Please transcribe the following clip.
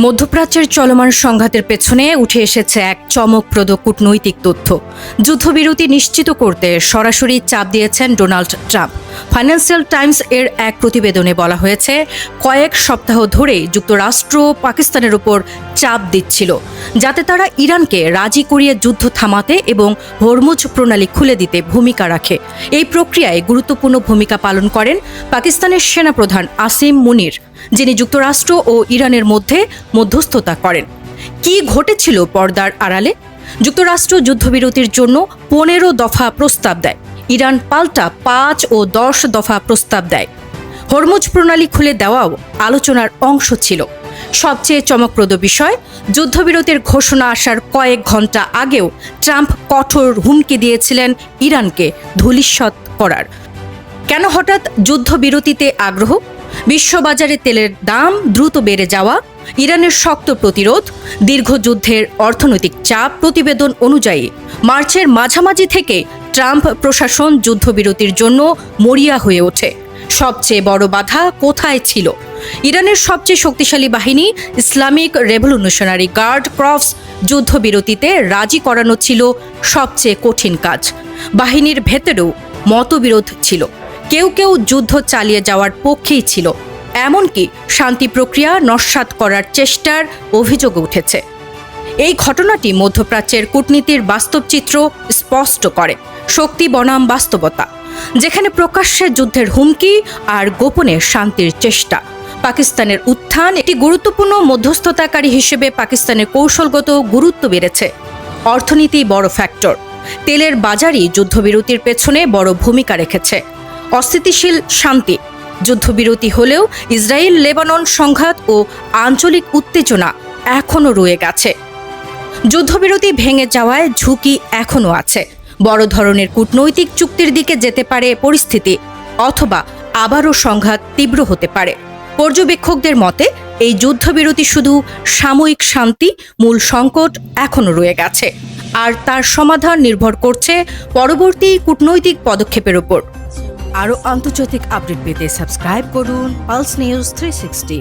মধ্যপ্রাচ্যের চলমান সংঘাতের পেছনে উঠে এসেছে এক চমকপ্রদ কূটনৈতিক তথ্য। যুদ্ধবিরতি নিশ্চিত করতে সরাসরি চাপ দিয়েছেন ডোনাল্ড ট্রাম্প। ফাইন্যান্সিয়াল টাইমস এর এক প্রতিবেদনে বলা হয়েছে, কয়েক সপ্তাহ ধরেই যুক্তরাষ্ট্র পাকিস্তানের উপর চাপ দিচ্ছিল যাতে তারা ইরানকে রাজি করিয়ে যুদ্ধ থামাতে এবং হরমুজ প্রণালী খুলে দিতে ভূমিকা রাখে। এই প্রক্রিয়ায় গুরুত্বপূর্ণ ভূমিকা পালন করেন পাকিস্তানের সেনাপ্রধান আসিম মুনির, যিনি যুক্তরাষ্ট্র ও ইরানের মধ্যে মধ্যস্থতা করেন। কি ঘটেছিল পর্দার আড়ালে? যুক্তরাষ্ট্র যুদ্ধবিরতির জন্য 15 দফা প্রস্তাব দেয়, ইরান পাল্টা 5 ও 10 দফা প্রস্তাব দেয়। হরমুজ প্রণালী খুলে দেওয়াও আলোচনার অংশ ছিল। সবচেয়ে চমকপ্রদ বিষয়, যুদ্ধবিরতির ঘোষণা আসার কয়েক ঘন্টা আগেও ট্রাম্প কঠোর হুমকি দিয়েছিলেন ইরানকে ধূলিসাৎ করার। কেন হঠাৎ যুদ্ধবিরতিতে আগ্রহ? বিশ্ববাজারে তেলের দাম দ্রুত বেড়ে যাওয়া, ইরানের শক্ত প্রতিরোধ, দীর্ঘ যুদ্ধের অর্থনৈতিক চাপ। প্রতিবেদন অনুযায়ী মার্চের মাঝামাঝি থেকে ট্রাম্প প্রশাসন যুদ্ধবিরতির জন্য মরিয়া হয়ে ওঠে। সবচেয়ে বড় বাধা কোথায় ছিল? ইরানের সবচেয়ে শক্তিশালী বাহিনী ইসলামিক রেভলিউশনারি গার্ড ক্রপস যুদ্ধবিরতিতে রাজি করানো ছিল সবচেয়ে কঠিন কাজ। বাহিনীর ভেতরেও মতবিরোধ ছিল, কেউ কেউ যুদ্ধ চালিয়ে যাওয়ার পক্ষেই ছিল, এমনকি শান্তি প্রক্রিয়া নস্যাৎ করার চেষ্টার অভিযোগ উঠেছে। এই ঘটনাটি মধ্যপ্রাচ্যের কূটনীতির বাস্তব চিত্র স্পষ্ট করে। শক্তি বনাম বাস্তবতা, যেখানে প্রকাশ্যে যুদ্ধের হুমকি আর গোপনে শান্তির চেষ্টা। পাকিস্তানের উত্থান, একটি গুরুত্বপূর্ণ মধ্যস্থতাকারী হিসেবে পাকিস্তানের কৌশলগত গুরুত্ব বেড়েছে। অর্থনীতি বড় ফ্যাক্টর, তেলের বাজারই যুদ্ধবিরতির পেছনে বড় ভূমিকা রেখেছে। অস্থিতিশীল শান্তি, যুদ্ধবিরতি হলেও ইসরায়েল লেবানন সংঘাত ও আঞ্চলিক উত্তেজনা এখনও রয়ে গেছে। যুদ্ধবিরতি ভেঙে যাওয়ায় ঝুঁকি এখনও আছে। বড় ধরনের কূটনৈতিক চুক্তির দিকে যেতে পারে পরিস্থিতি, অথবা আবারও সংঘাত তীব্র হতে পারে। পর্যবেক্ষকদের মতে এই যুদ্ধবিরতি শুধু সাময়িক শান্তি, মূল সংকট এখনও রয়ে গেছে, আর তার সমাধান নির্ভর করছে পরবর্তী কূটনৈতিক পদক্ষেপের উপর। আরও আন্তর্জাতিক আপডেট পেতে সাবস্ক্রাইব করুন পালস নিউজ 360।